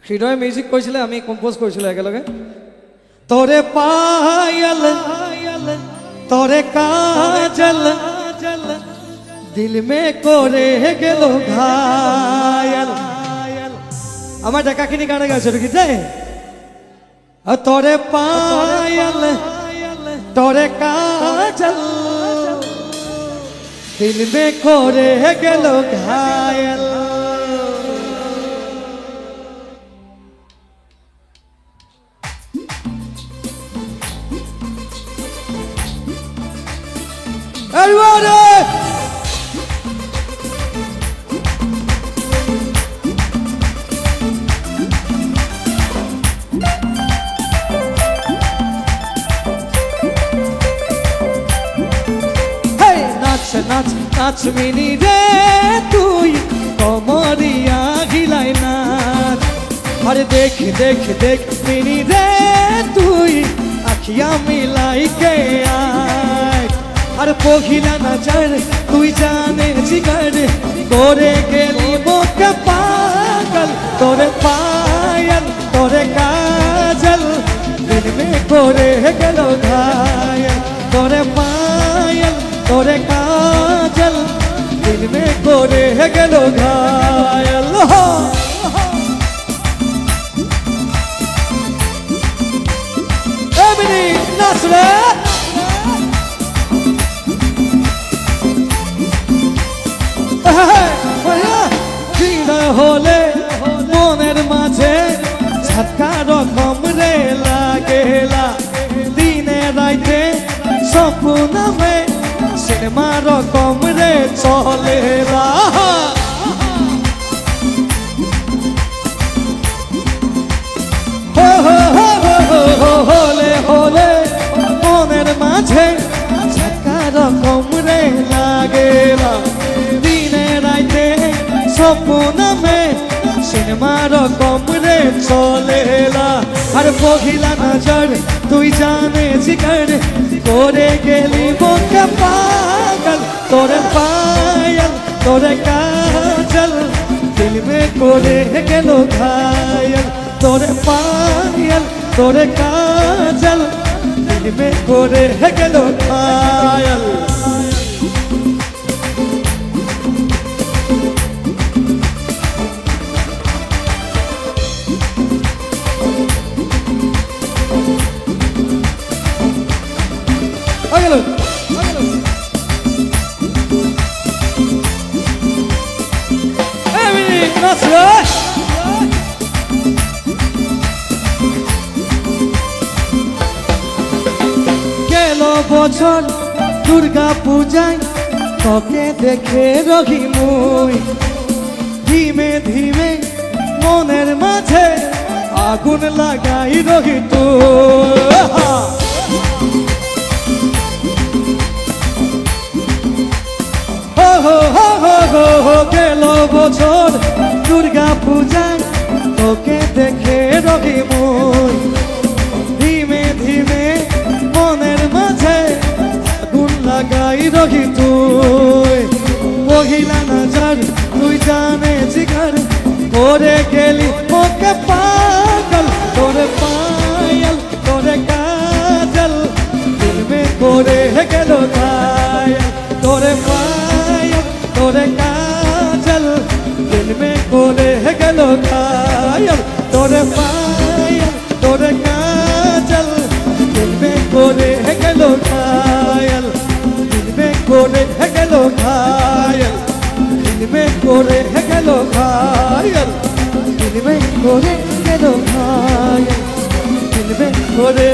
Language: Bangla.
হৃদয় মিউজিক কইছিলে আমি কম্পোজ কইছিল একেলগে তোরে পাयल তোরে কাজল দিল মে করে গেল ঘায়াল আমার ডাকাখিনি গানে গাইছে কি যায় তোরে পাयल তোরে কাজল দিল মে করে গেল ঘায়াল Everybody! Hey, নাচ নাচ নাচ মিনি রে তুই কমরিয়া গিলাই নাচ আরে দেখ দেখ দেখ মিনি রে তুই আখিয়া মিলাই কে আয় আর পহিলা নজর তুই জানে জিগর তোরে গেলি মোকে পাগল তোরে পাयल তোরে কাজল দিল মে করে গেল ঘায়াল তোরে পাयल তোরে কাজল দিল মে করে গেল ঘায়াল এমনি নাচ রে হলে মনের মাঝে ঝটকা রকম রে লাগেলা দিনে রাইতে স্বপ্নমে সিনেমা রকম রে চলেলা হলে হলে মনের মাঝে ঝটকা রকম রে লাগেলা দিনে রাইতে স্বপ্নমে সিনেমা রকম রে চলেলা আর পহিলা নজর তুই জানে জিগর করে গেলি মোকে পাগল তোরে পাयल তোরে কাজল দিল মে করে গেল ঘায়াল তোরে পাयल তোরে কাজল দিল মে করে গেল ঘায়াল গেল বছর দুর্গা পূজায় তোকে দেখে রহি মুই ধীমে ধীমে মনের মাঝে আগুন লাগাই রহি গেল বছর দুর্গা পূজায় তোকে দেখে রহি মুই ধীমে ধীমে মনের মাঝে আগুন লাগাই রহি তুই পহিলা নজর তুই জানে জিগর করে গেলি মোকে পাগল তোরে পাयल তোরে কাজল দিল মে করে গেল ঘায়াল তোরে পাयल তোরে কাজল দিল মে করে গেল ঘায়াল তোরে পাयल তোরে কাজল দিল মে করে গেল ঘায়াল দিল মে করে গেল ঘায়াল দিল মে করে গেল ঘায়াল দিল মে করে গেল ঘায়াল দিল মে করে